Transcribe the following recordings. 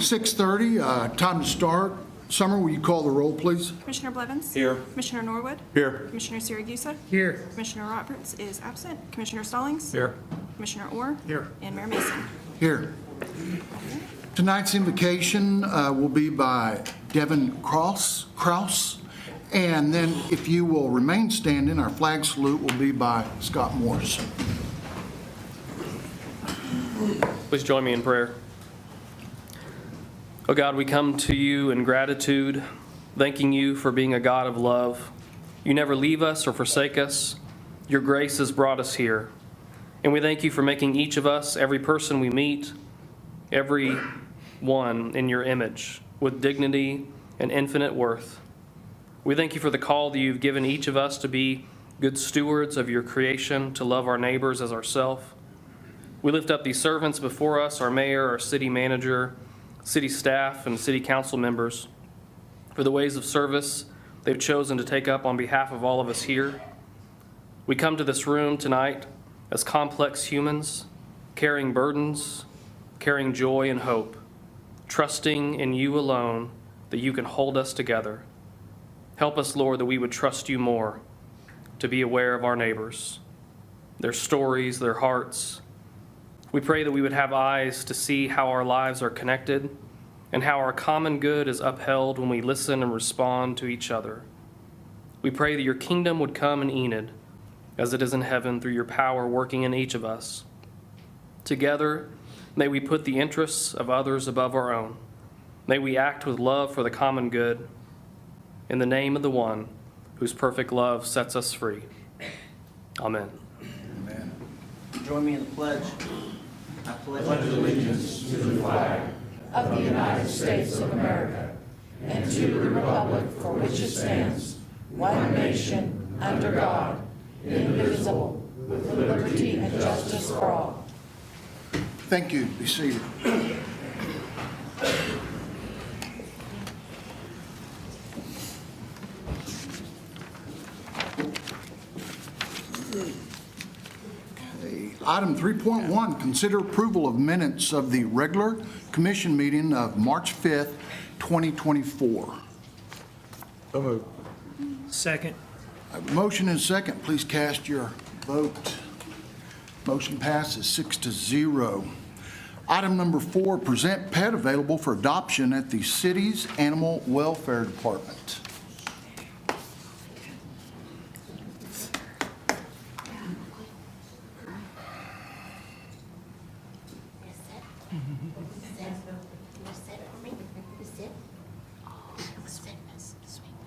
6:30, time to start. Summer, will you call the roll, please? Commissioner Blevins? Here. Commissioner Norwood? Here. Commissioner Siragusa? Here. Commissioner Roberts is absent. Commissioner Stallings? Here. Commissioner Orr? Here. And Mayor Mason. Here. Tonight's invocation will be by Devin Kraus. And then if you will remain standing, our flag salute will be by Scott Morris. Please join me in prayer. Oh God, we come to you in gratitude, thanking you for being a God of love. You never leave us or forsake us. Your grace has brought us here. And we thank you for making each of us, every person we meet, every one in your image, with dignity and infinite worth. We thank you for the call that you've given each of us to be good stewards of your creation, to love our neighbors as ourselves. We lift up these servants before us, our mayor, our city manager, city staff, and city council members, for the ways of service they've chosen to take up on behalf of all of us here. We come to this room tonight as complex humans, carrying burdens, carrying joy and hope, trusting in you alone that you can hold us together. Help us, Lord, that we would trust you more, to be aware of our neighbors, their stories, their hearts. We pray that we would have eyes to see how our lives are connected and how our common good is upheld when we listen and respond to each other. We pray that your kingdom would come in Enid as it is in heaven through your power working in each of us. Together, may we put the interests of others above our own. May we act with love for the common good. In the name of the one whose perfect love sets us free. Amen. Amen. Join me in the pledge. I pledge allegiance to the flag of the United States of America and to the republic for which it stands, one nation, under God, indivisible, with liberty and justice for all. Thank you. Be seated. Item 3.1, consider approval of minutes of the regular commission meeting of March 5th, 2024. So moved. Second. I have a motion and a second. Please cast your vote. Motion passes 6-0. Item number 4, present pet available for adoption at the city's Animal Welfare Department.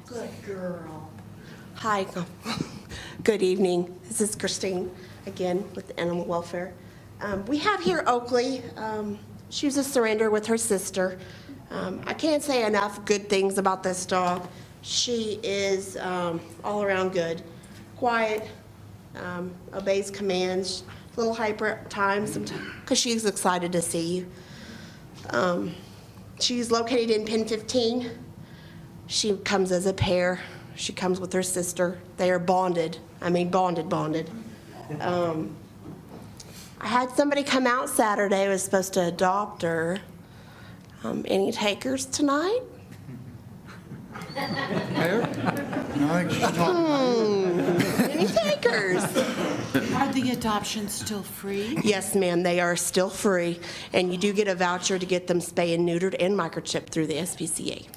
Good girl. Hi, good evening. This is Christine, again, with Animal Welfare. We have here Oakley. She was a surrender with her sister. I can't say enough good things about this dog. She is all around good, quiet, obeys commands, a little hyper at times because she's excited to see you. She's located in Pen 15. She comes as a pair. She comes with her sister. They are bonded. I mean, bonded. I had somebody come out Saturday, was supposed to adopt her. Any takers tonight? Mayor? No, I think she's talking. Any takers? Are the adoptions still free? Yes, ma'am, they are still free. And you do get a voucher to get them spay and neutered and microchipped through the SPCA.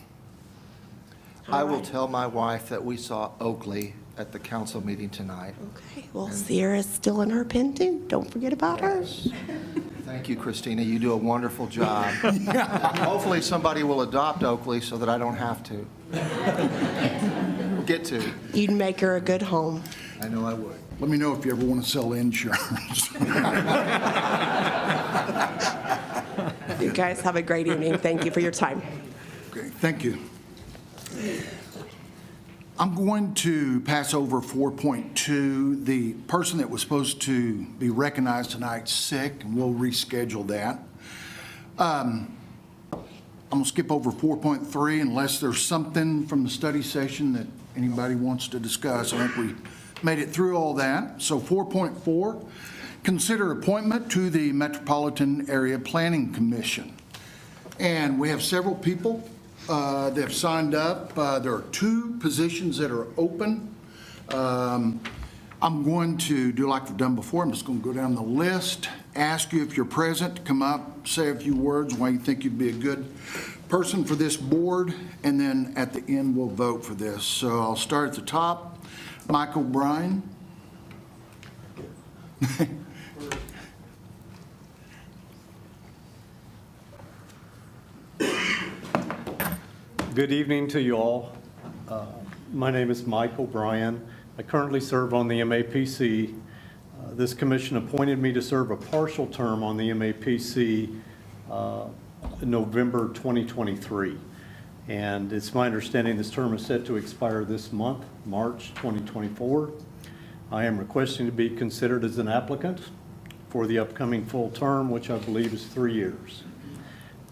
I will tell my wife that we saw Oakley at the council meeting tonight. Okay, well, Sierra's still in her pen too. Don't forget about her. Thank you, Christina. You do a wonderful job. Hopefully somebody will adopt Oakley so that I don't have to. Get to. You'd make her a good home. I know I would. Let me know if you ever want to sell insurance. You guys have a great evening. Thank you for your time. Okay, thank you. I'm going to pass over 4.2. The person that was supposed to be recognized tonight's sick, and we'll reschedule that. I'm going to skip over 4.3 unless there's something from the study session that anybody wants to discuss. I think we made it through all that. So 4.4, consider appointment to the Metropolitan Area Planning Commission. And we have several people that have signed up. There are 2 positions that are open. I'm going to do like we've done before. I'm just going to go down the list, ask you if you're present to come up, say a few words, why you think you'd be a good person for this board, and then at the end, we'll vote for this. So I'll start at the top. Michael Bryan. Good evening to you all. My name is Michael Bryan. I currently serve on the MAPC. This commission appointed me to serve a partial term on the MAPC in November 2023. And it's my understanding this term is set to expire this month, March 2024. I am requesting to be considered as an applicant for the upcoming full term, which I believe is 3 years.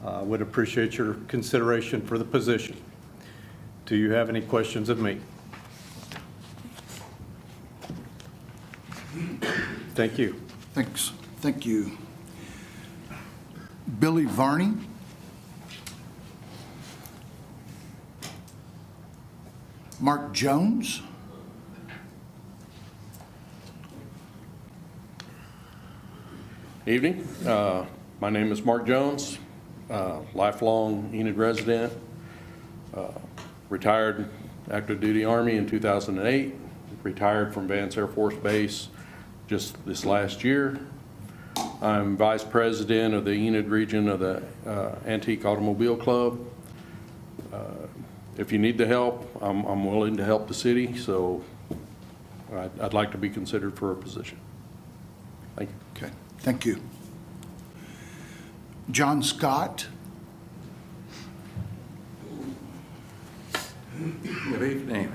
Would appreciate your consideration for the position. Do you have any questions of me? Thank you. Thanks. Thank you. Billy Varney. Mark Jones. Evening. My name is Mark Jones, lifelong Enid resident, retired active duty Army in 2008, retired from Vance Air Force Base just this last year. I'm vice president of the Enid region of the Antique Automobile Club. If you need the help, I'm willing to help the city, so I'd like to be considered for a position. Thank you. Okay, thank you. John Scott. Good evening.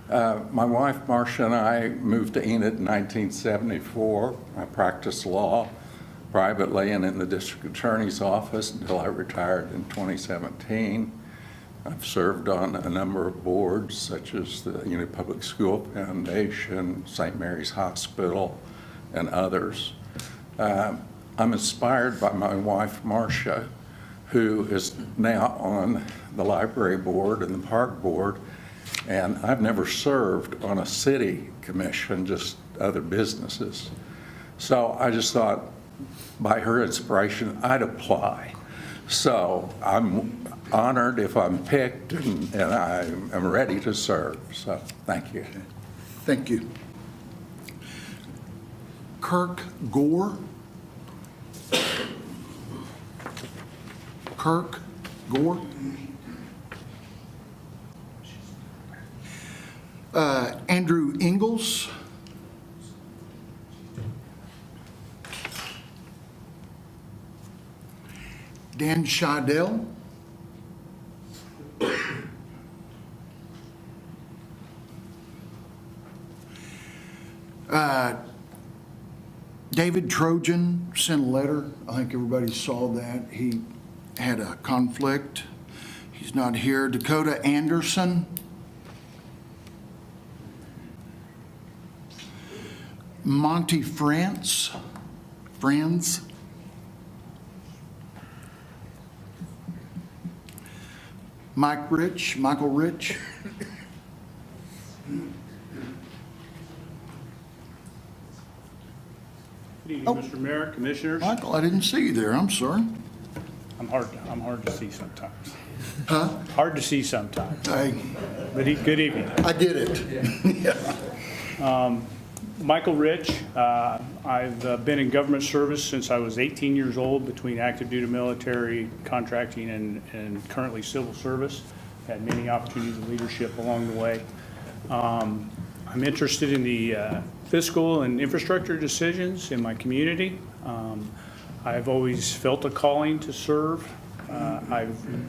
My wife Marcia and I moved to Enid in 1974. I practiced law privately and in the district attorney's office until I retired in 2017. I've served on a number of boards such as the Enid Public School Foundation, St. Mary's Hospital, and others. I'm inspired by my wife Marcia, who is now on the library board and the park board, and I've never served on a city commission, just other businesses. So I just thought, by her inspiration, I'd apply. So I'm honored if I'm picked, and I'm ready to serve. So thank you. Thank you. Kirk Gore. Kirk Gore. Andrew Ingalls. Dan Scheidel. David Trojan sent a letter. I think everybody saw that. He had a conflict. He's not here. Dakota Anderson. Monty Friends. Michael Rich. Good evening, Mr. Mayor, Commissioners. Michael, I didn't see you there. I'm sorry. I'm hard to see sometimes. Huh? Hard to see sometimes. Good evening. I did it. Yeah. Michael Rich. I've been in government service since I was 18 years old, between active duty military, contracting, and currently civil service. Had many opportunities of leadership along the way. I'm interested in the fiscal and infrastructure decisions in my community. I've always felt a calling to serve.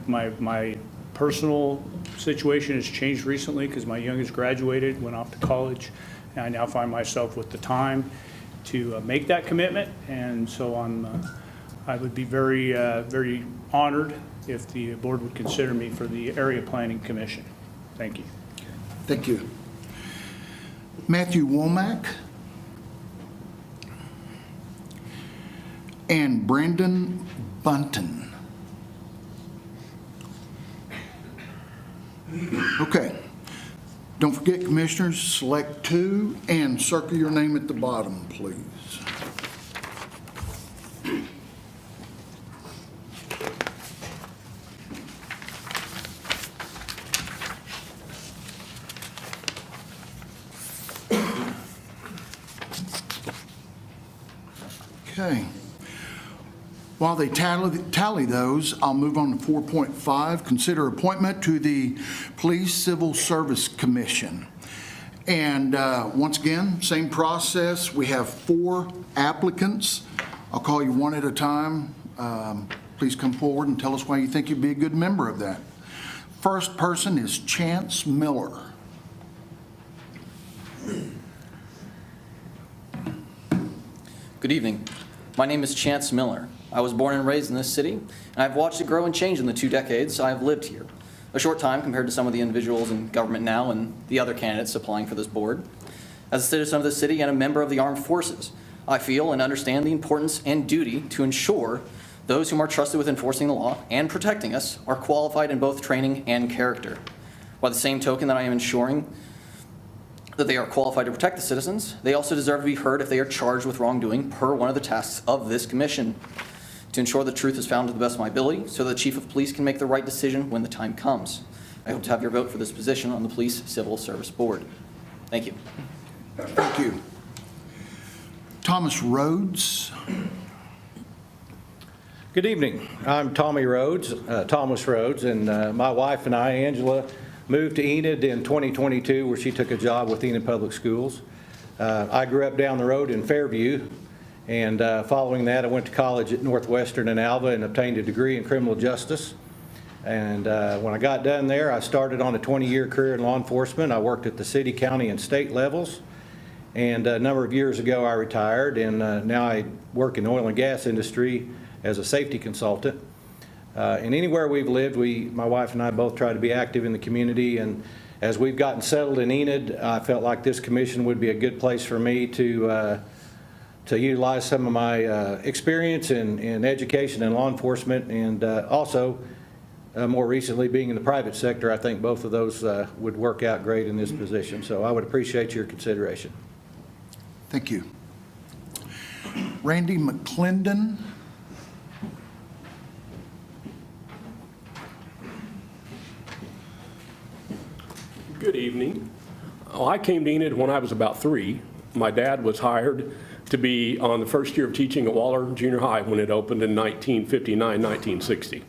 My personal situation has changed recently because my youngest graduated, went off to college, and I now find myself with the time to make that commitment. And so I would be very, very honored if the board would consider me for the Area Planning Commission. Thank you. Thank you. Matthew Womack. And Brandon Bunton. Okay. Don't forget, Commissioners, select 2 and circle your name at the bottom, please. Okay. While they tally those, I'll move on to 4.5, consider appointment to the Police Civil Service Commission. And once again, same process. We have 4 applicants. I'll call you one at a time. Please come forward and tell us why you think you'd be a good member of that. First person is Chance Miller. Good evening. My name is Chance Miller. I was born and raised in this city, and I've watched it grow and change in the 2 decades I have lived here. A short time compared to some of the individuals in government now and the other candidates applying for this board. As a citizen of this city and a member of the armed forces, I feel and understand the importance and duty to ensure those whom are trusted with enforcing the law and protecting us are qualified in both training and character. By the same token that I am ensuring that they are qualified to protect the citizens, they also deserve to be heard if they are charged with wrongdoing per one of the tasks of this commission. To ensure the truth is found to the best of my ability, so the Chief of Police can make the right decision when the time comes. I hope to have your vote for this position on the Police Civil Service Board. Thank you. Thank you. Thomas Rhodes. Good evening. I'm Thomas Rhodes, and my wife and I, Angela, moved to Enid in 2022, where she took a job with Enid Public Schools. I grew up down the road in Fairview, and following that, I went to college at Northwestern in Alva and obtained a degree in criminal justice. And when I got done there, I started on a 20-year career in law enforcement. I worked at the city, county, and state levels. And a number of years ago, I retired, and now I work in the oil and gas industry as a safety consultant. And anywhere we've lived, my wife and I both try to be active in the community. And as we've gotten settled in Enid, I felt like this commission would be a good place for me to utilize some of my experience in education and law enforcement, and also more recently being in the private sector. I think both of those would work out great in this position. So I would appreciate your consideration. Thank you. Randy McClendon. Good evening. I came to Enid when I was about 3. My dad was hired to be on the first year of teaching at Waller Junior High when it opened in 1959, 1960.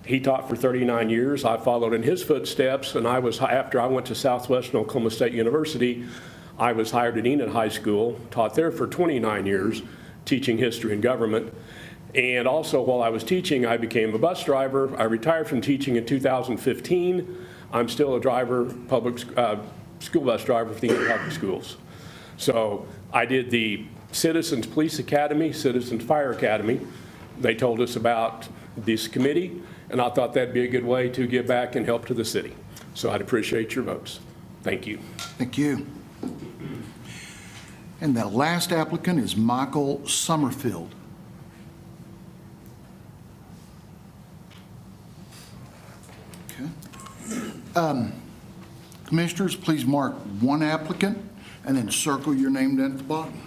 He taught for 39 years. I followed in his footsteps, and after I went to Southwestern Oklahoma State University, I was hired at Enid High School, taught there for 29 years, teaching history and government. And also, while I was teaching, I became a bus driver. I retired from teaching in 2015. I'm still a driver, school bus driver for the Enid Public Schools. So I did the Citizens Police Academy, Citizens Fire Academy. They told us about this committee, and I thought that'd be a good way to give back and help to the city. So I'd appreciate your votes. Thank you. Thank you. And the last applicant is Michael Summerfield. Okay. Commissioners, please mark one applicant and then circle your name down at the bottom.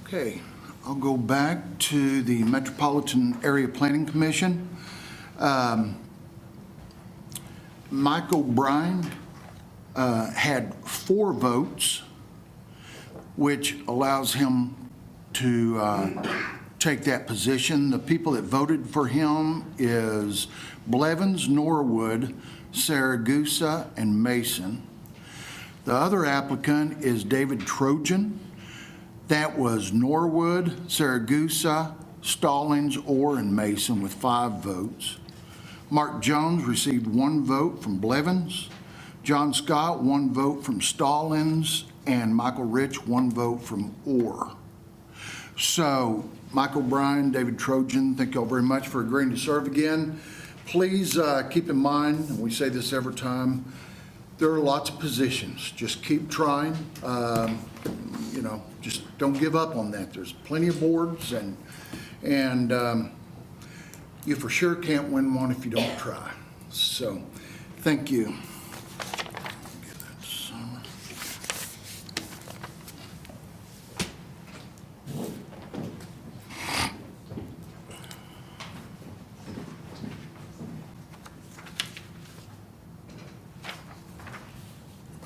Okay, I'll go back to the Metropolitan Area Planning Commission. Mike O'Brien had 4 votes, which allows him to take that position. The people that voted for him is Blevins, Norwood, Saragusa, and Mason. The other applicant is David Trojan. That was Norwood, Saragusa, Stallings, Orr, and Mason with 5 votes. Mark Jones received 1 vote from Blevins. John Scott, 1 vote from Stallings, and Michael Rich, 1 vote from Orr. So, Michael Bryan, David Trojan, thank you all very much for agreeing to serve again. Please keep in mind, and we say this every time, there are lots of positions. Just keep trying. Just don't give up on that. There's plenty of boards, and you for sure can't win one if you don't try. So, thank you.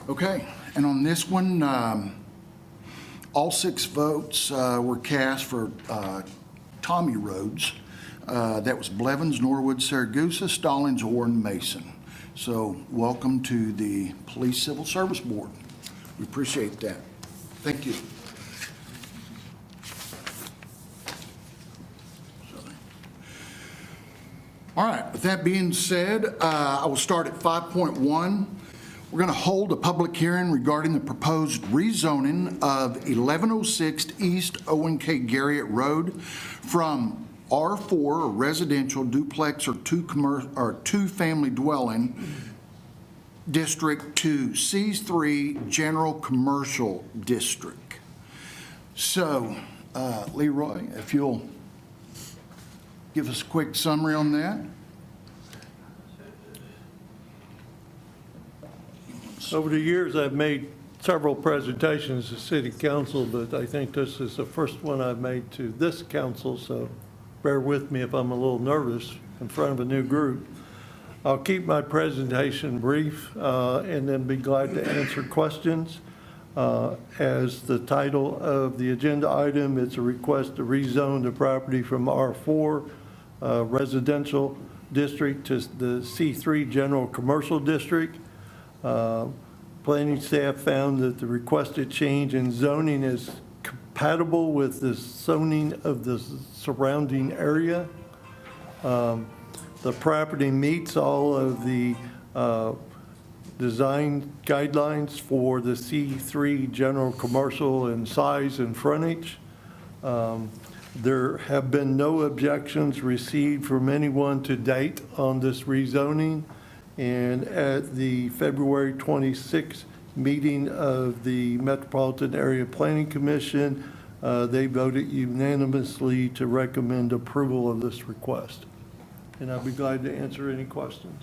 Okay, and on this one, all 6 votes were cast for Tommy Rhodes. That was Blevins, Norwood, Saragusa, Stallings, Orr, and Mason. So welcome to the Police Civil Service Board. We appreciate that. Thank you. All right, with that being said, I will start at 5.1. We're going to hold a public hearing regarding the proposed rezoning of 1106 East Owen K. Garriott Road from R4, or residential duplex or two-family dwelling district, to C3 general commercial district. So, Leroy, if you'll give us a quick summary on that. Over the years, I've made several presentations to City Council, but I think this is the first one I've made to this council, so bear with me if I'm a little nervous in front of a new group. I'll keep my presentation brief and then be glad to answer questions. As the title of the agenda item, it's a request to rezone the property from R4 residential district to the C3 general commercial district. Planning staff found that the requested change in zoning is compatible with the zoning of the surrounding area. The property meets all of the design guidelines for the C3 general commercial in size and frontage. There have been no objections received from anyone to date on this rezoning. And at the February 26th meeting of the Metropolitan Area Planning Commission, they voted unanimously to recommend approval of this request. And I'll be glad to answer any questions.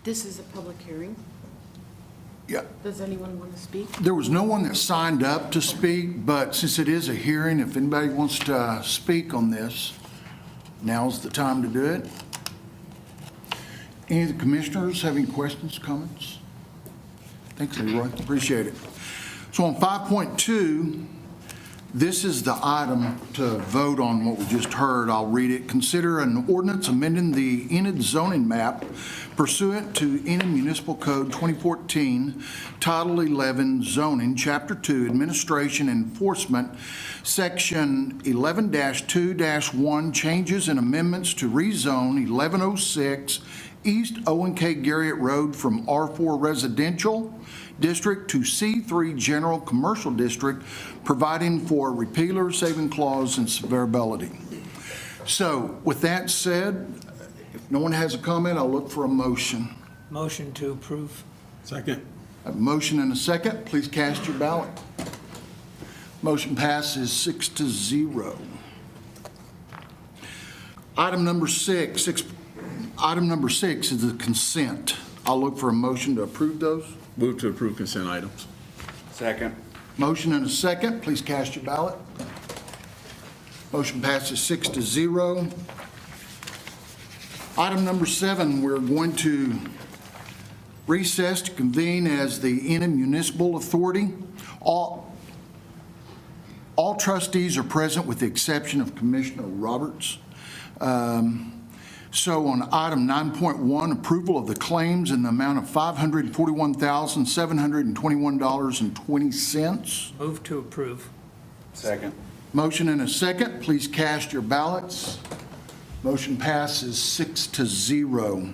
This is a public hearing. Yeah. Does anyone want to speak? There was no one that signed up to speak, but since it is a hearing, if anybody wants to speak on this, now's the time to do it. Any of the commissioners have any questions, comments? Thanks, Leroy. Appreciate it. So on 5.2, this is the item to vote on what we just heard. I'll read it. Consider an ordinance amending the Enid zoning map pursuant to Enid Municipal Code 2014, Title 11 Zoning, Chapter 2, Administration Enforcement, Section 11-2-1, changes and amendments to rezone 1106 East Owen K. Garriott Road from R4 Residential District to C3 General Commercial District, providing for repealer, saving clause, and severability. So with that said, if no one has a comment, I'll look for a motion. Motion to approve. Second. I have a motion and a second. Please cast your ballot. Motion passes 6-0. Item number six is the consent. I'll look for a motion to approve those. Move to approve consent items. Second. Motion and a second. Please cast your ballot. Motion passes 6-0. Item number 7, we're going to recess to convene as the Enid Municipal Authority. All trustees are present with the exception of Commissioner Roberts. So on item 9.1, approval of the claims in the amount of $541,721.20. Move to approve. Second. Motion and a second. Please cast your ballots. Motion passes 6-0.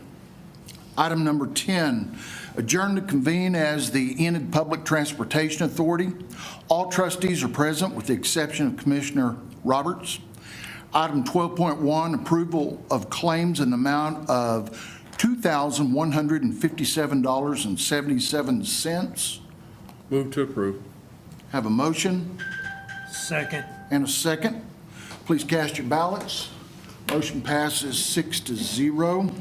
Item number 10, adjourn to convene as the Enid Public Transportation Authority. All trustees are present with the exception of Commissioner Roberts. Item 12.1, approval of claims in the amount of $2,157.77. Move to approve. Have a motion Second. and a second. Please cast your ballots. Motion passes 6-0.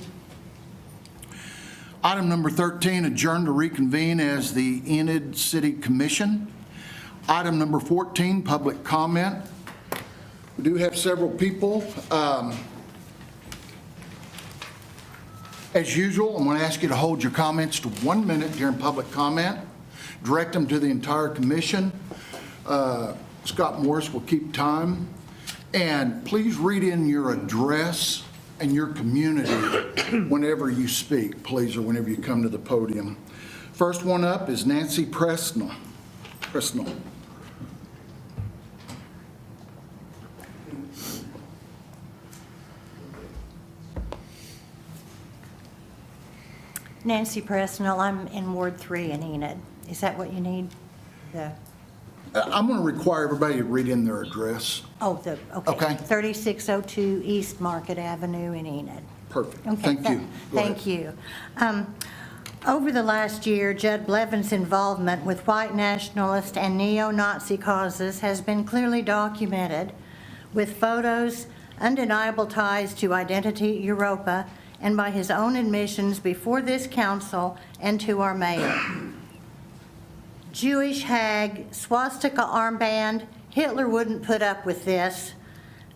Item number 13, adjourn to reconvene as the Enid City Commission. Item number 14, public comment. We do have several people. As usual, I'm going to ask you to hold your comments to 1 minute during public comment. Direct them to the entire commission. Scott Morris will keep time. And please read in your address and your community whenever you speak, please, or whenever you come to the podium. First one up is Nancy Presnell. Nancy Presnell, I'm in Ward 3 in Enid. Is that what you need? I'm going to require everybody to read in their address. Okay. Okay. 3602 East Market Avenue in Enid. Perfect. Okay, Thank you. Go ahead. Thank you. Over the last year, Judd Blevin's involvement with white nationalist and neo-Nazi causes has been clearly documented with photos, undeniable ties to Identity Europa, and by his own admissions before this council and to our mayor. Jewish hag, swastika armband, Hitler wouldn't put up with this.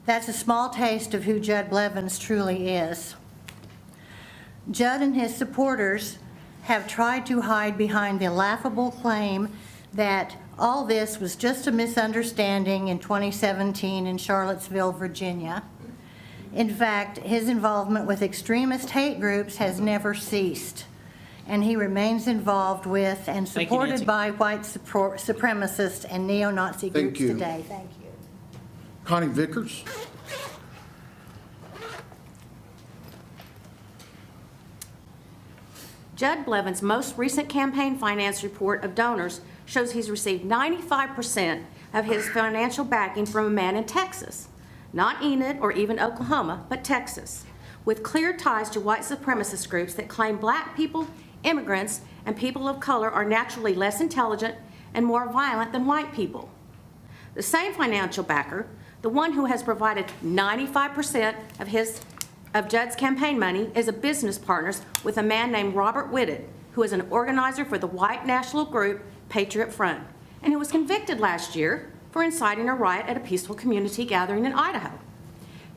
That's a small taste of who Judd Blevins truly is. Judd and his supporters have tried to hide behind the laughable claim that all this was just a misunderstanding in 2017 in Charlottesville, Virginia. In fact, his involvement with extremist hate groups has never ceased, and he remains involved with and Thank you, supported Nancy. by white supremacists and neo-Nazi Thank groups you. today. Thank you. Connie Vickers. Judd Blevin's most recent campaign finance report of donors shows he's received 95% of his financial backing from a man in Texas, not Enid or even Oklahoma, but Texas, with clear ties to white supremacist groups that claim black people, immigrants, and people of color are naturally less intelligent and more violent than white people. The same financial backer, the one who has provided 95% of Judd's campaign money, is a business partner with a man named Robert Whitted, who is an organizer for the white national group Patriot Front, and who was convicted last year for inciting a riot at a peaceful community gathering in Idaho.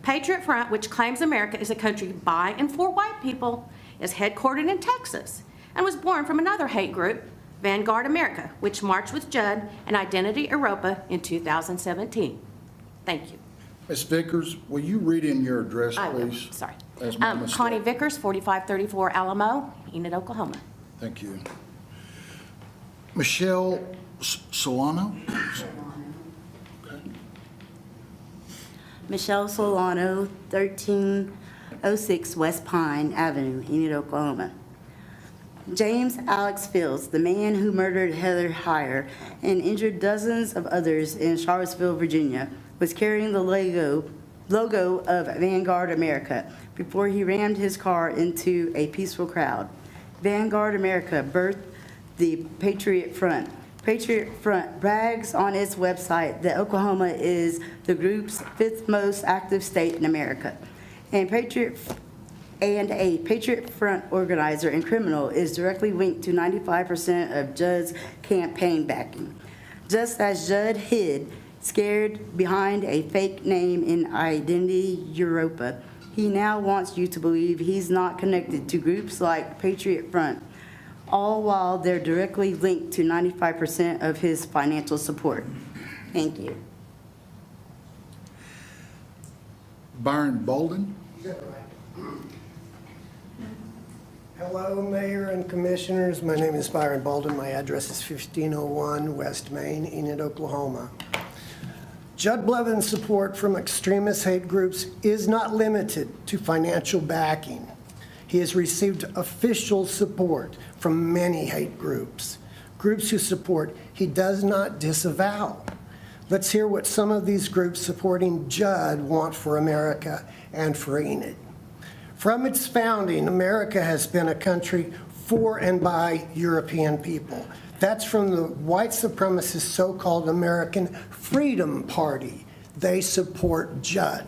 Patriot Front, which claims America is a country by and for white people, is headquartered in Texas and was born from another hate group, Vanguard America, which marched with Judd and Identity Europa in 2017. Thank you. Ms. Vickers, will you read in your address, I will. please? Sorry. That's my mistake. Connie Vickers, 4534 Alamo, Enid, Oklahoma. Thank you. Michelle Solano? Okay. Michelle Solano, 1306 West Pine Avenue, Enid, Oklahoma. James Alex Fields, the man who murdered Heather Heyer and injured dozens of others in Charlottesville, Virginia, was carrying the logo of Vanguard America before he rammed his car into a peaceful crowd. Vanguard America birthed the Patriot Front. Patriot Front brags on its website that Oklahoma is the group's 5th most active state in America. And a Patriot Front organizer and criminal is directly linked to 95% of Judd's campaign backing. Just as Judd hid, scared behind a fake name in Identity Europa, he now wants you to believe he's not connected to groups like Patriot Front, all while they're directly linked to 95% of his financial support. Thank you. Byron Bolden? Hello, Mayor and Commissioners. My name is Byron Bolden. My address is 1501 West Main, Enid, Oklahoma. Judd Blevin's support from extremist hate groups is not limited to financial backing. He has received official support from many hate groups, groups whose support he does not disavow. Let's hear what some of these groups supporting Judd want for America and for Enid. From its founding, America has been a country for and by European people. That's from the white supremacist so-called American Freedom Party. They support Judd.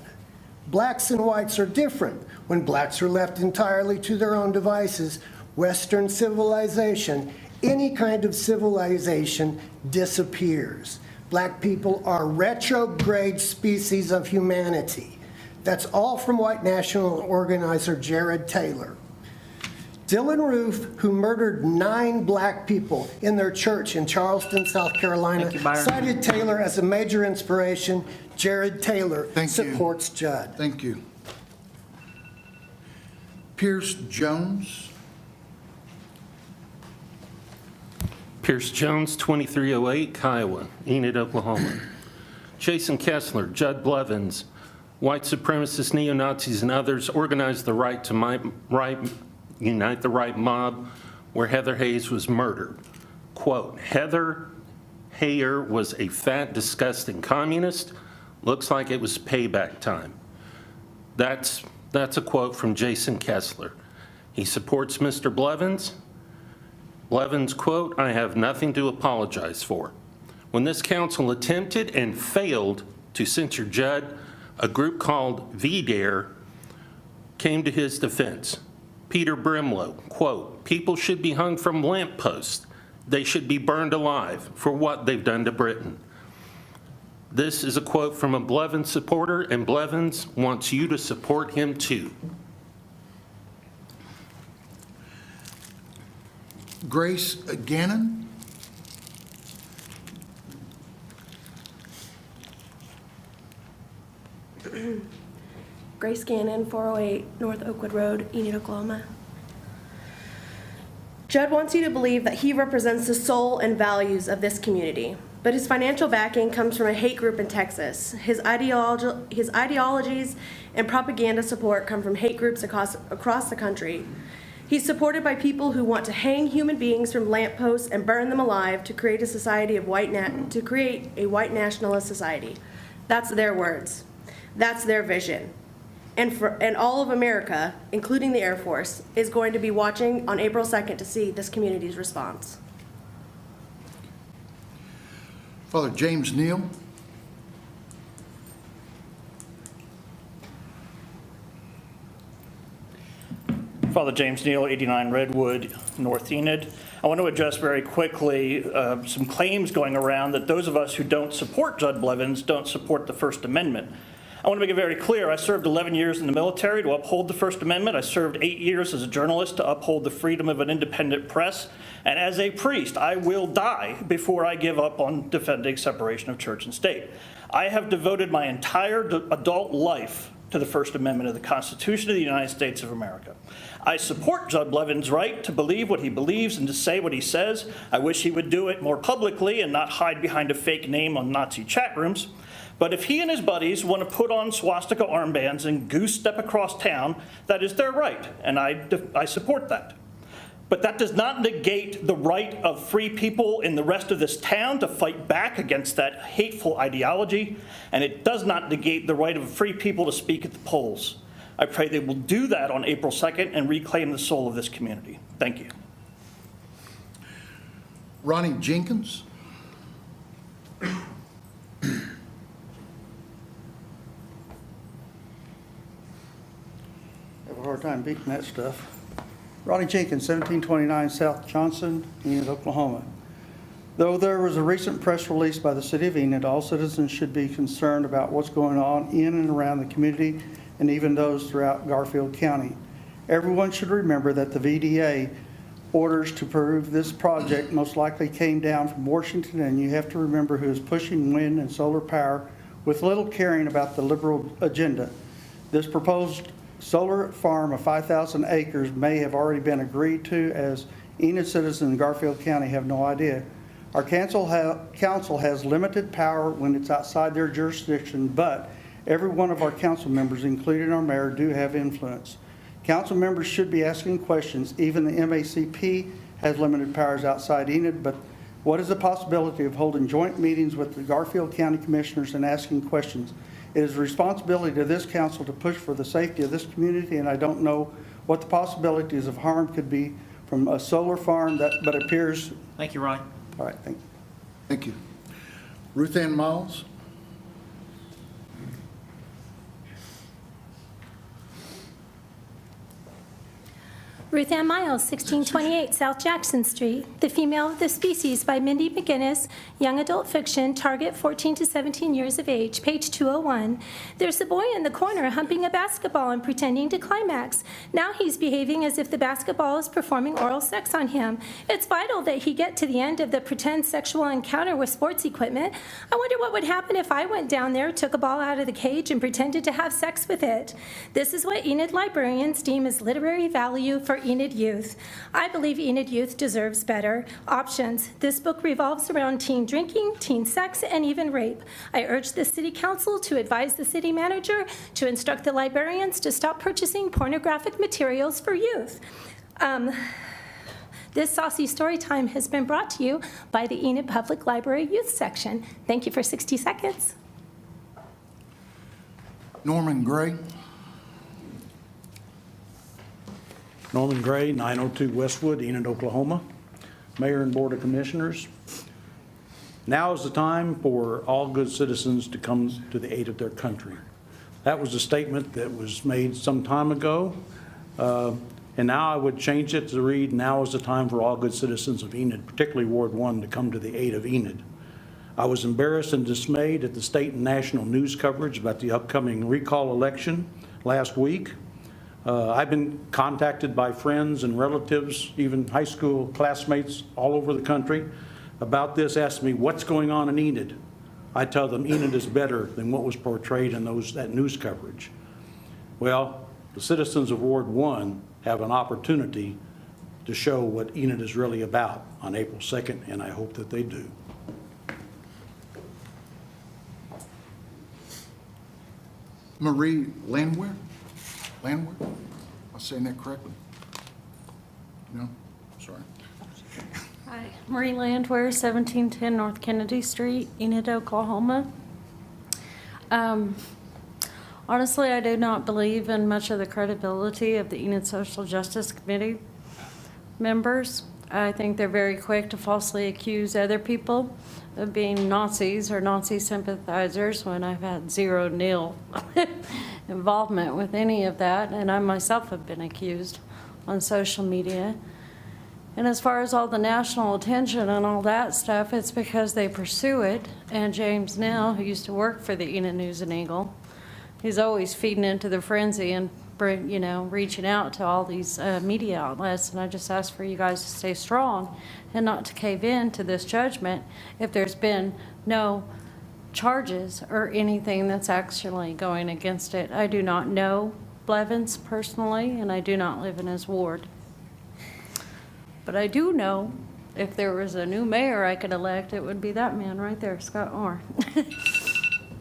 Blacks and whites are different. When blacks are left entirely to their own devices, Western civilization, any kind of civilization, disappears. Black people are retrograde species of humanity. That's all from white national organizer Jared Taylor. Dylan Roof, who murdered 9 black people in their church in Charleston, South Carolina, cited Taylor as a major inspiration. Jared Taylor supports Judd. Thank you. Pierce Jones. Pierce Jones, 2308 Kiowa, Enid, Oklahoma. Jason Kessler, Judd Blevins, white supremacists, neo-Nazis, and others organized the Unite the Right mob where Heather Hayes was murdered. Quote, Heather Heyer was a fat, disgusting communist. Looks like it was payback time. That's a quote from Jason Kessler. He supports Mr. Blevins. Blevins, quote, I have nothing to apologize for. When this council attempted and failed to censure Judd, a group called VDARE came to his defense. Peter Brimlow, quote, people should be hung from lampposts. They should be burned alive for what they've done to Britain. This is a quote from a Blevins supporter, and Blevins wants you to support him too. Grace Gannon. Grace Gannon, 408 North Oakwood Road, Enid, Oklahoma. Judd wants you to believe that he represents the soul and values of this community, but his financial backing comes from a hate group in Texas. His ideologies and propaganda support come from hate groups across the country. He's supported by people who want to hang human beings from lampposts and burn them alive to create a society of white nationalist society. That's their words. That's their vision. And all of America, including the Air Force, is going to be watching on April 2nd to see this community's response. Father James Neal. Father James Neal, 89 Redwood, North Enid. I want to address very quickly some claims going around that those of us who don't support Judd Blevins don't support the First Amendment. I want to make it very clear, I served 11 years in the military to uphold the First Amendment. I served 8 years as a journalist to uphold the freedom of an independent press. And as a priest, I will die before I give up on defending separation of church and state. I have devoted my entire adult life to the First Amendment of the Constitution of the United States of America. I support Judd Blevins' right to believe what he believes and to say what he says. I wish he would do it more publicly and not hide behind a fake name on Nazi chat rooms. But if he and his buddies want to put on swastika armbands and goose step across town, that is their right, and I support that. But that does not negate the right of free people in the rest of this town to fight back against that hateful ideology, and it does not negate the right of free people to speak at the polls. I pray they will do that on April 2nd and reclaim the soul of this community. Thank you. Ronnie Jenkins. Have a hard time beating that stuff. Ronnie Jenkins, 1729 South Johnson, Enid, Oklahoma. Though there was a recent press release by the City of Enid, all citizens should be concerned about what's going on in and around the community and even those throughout Garfield County. Everyone should remember that the VDA orders to approve this project most likely came down from Washington, and you have to remember who is pushing wind and solar power with little caring about the liberal agenda. This proposed solar farm of 5,000 acres may have already been agreed to, as Enid citizens in Garfield County have no idea. Our council has limited power when it's outside their jurisdiction, but every one of our council members, including our mayor, do have influence. Council members should be asking questions. Even the MACP has limited powers outside Enid, but what is the possibility of holding joint meetings with the Garfield County Commissioners and asking questions? It is a responsibility to this council to push for the safety of this community, and I don't know what the possibilities of harm could be from a solar farm but appears. Thank you, Ronnie. All right, thank you. Thank you. Ruth Ann Miles? Ruth Ann Miles, 1628 South Jackson Street. The Female of the Species by Mindy McGinnis, young adult fiction, target 14 to 17 years of age, page 201. There's a boy in the corner humping a basketball and pretending to climax. Now he's behaving as if the basketball is performing oral sex on him. It's vital that he get to the end of the pretend sexual encounter with sports equipment. I wonder what would happen if I went down there, took a ball out of the cage, and pretended to have sex with it. This is what Enid librarians deem as literary value for Enid youth. I believe Enid youth deserves better. Options. This book revolves around teen drinking, teen sex, and even rape. I urge the city council to advise the city manager to instruct the librarians to stop purchasing pornographic materials for youth. This saucy story time has been brought to you by the Enid Public Library Youth Section. Thank you for 60 seconds. Norman Gray? Norman Gray, 902 Westwood, Enid, Oklahoma. Mayor and Board of Commissioners. Now is the time for all good citizens to come to the aid of their country. That was a statement that was made some time ago, and now I would change it to read, now is the time for all good citizens of Enid, particularly Ward 1, to come to the aid of Enid. I was embarrassed and dismayed at the state and national news coverage about the upcoming recall election last week. I've been contacted by friends and relatives, even high school classmates all over the country about this, asking me what's going on in Enid. I tell them Enid is better than what was portrayed in that news coverage. Well, the citizens of Ward 1 have an opportunity to show what Enid is really about on April 2nd, and I hope that they do. Marie Landwehr? Landwehr? Am I saying that correctly? No? Sorry. Hi, Marie Landwehr, 1710 North Kennedy Street, Enid, Oklahoma. Honestly, I do not believe in much of the credibility of the Enid Social Justice Committee members. I think they're very quick to falsely accuse other people of being Nazis or Nazi sympathizers when I've had nil involvement with any of that, and I myself have been accused on social media. And as far as all the national attention and all that stuff, it's because they pursue it. And James Nell, who used to work for the Enid News and Eagle, he's always feeding into the frenzy and reaching out to all these media outlets. And I just ask for you guys to stay strong and not to cave in to this judgment if there's been no charges or anything that's actually going against it. I do not know Blevins personally, and I do not live in his ward. But I do know if there was a new mayor I could elect, it would be that man right there, Scott Orr.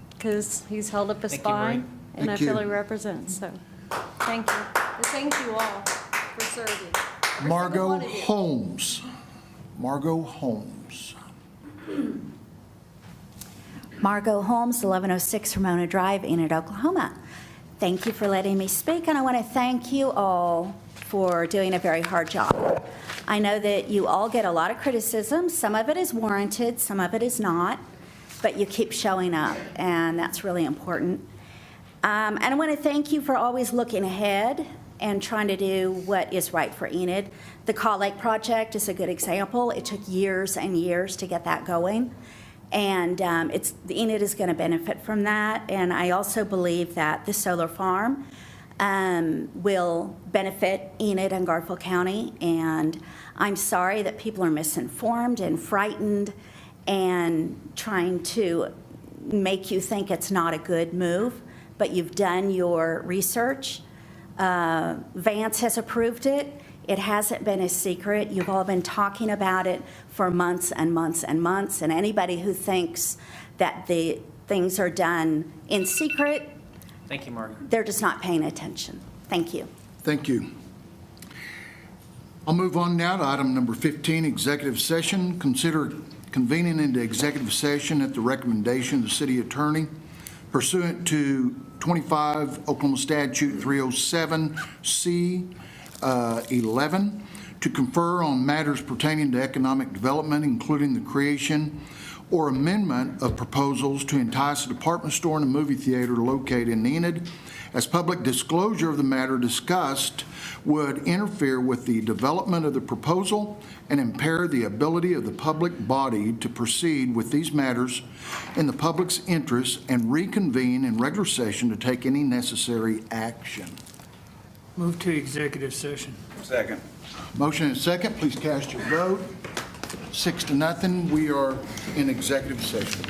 Because he's held up a spine, and I feel he represents. So thank you. Thank you all for serving. Margot Holmes. Margot Holmes. Margot Holmes, 1106 Ramona Drive, Enid, Oklahoma. Thank you for letting me speak, and I want to thank you all for doing a very hard job. I know that you all get a lot of criticism. Some of it is warranted, some of it is not, but you keep showing up, and that's really important. And I want to thank you for always looking ahead and trying to do what is right for Enid. The Call Lake Project is a good example. It took years and years to get that going. And Enid is going to benefit from that. And I also believe that the solar farm will benefit Enid and Garfield County. And I'm sorry that people are misinformed and frightened and trying to make you think it's not a good move. But you've done your research. Vance has approved it. It hasn't been a secret. You've all been talking about it for months and months and months. And anybody who thinks that the things are done in secret, Thank you, Margaret. they're just not paying attention. Thank you. Thank you. I'll move on now to item number 15, executive session. Consider convening into executive session at the recommendation of the city attorney pursuant to 25 Oklahoma Statute 307C 11 to confer on matters pertaining to economic development, including the creation or amendment of proposals to entice a department store and a movie theater located in Enid, as public disclosure of the matter discussed would interfere with the development of the proposal and impair the ability of the public body to proceed with these matters in the public's interest, and reconvene in regular session to take any necessary action. Move to executive session. Second. Motion and second, please cast your vote. 6-0, we are in executive session.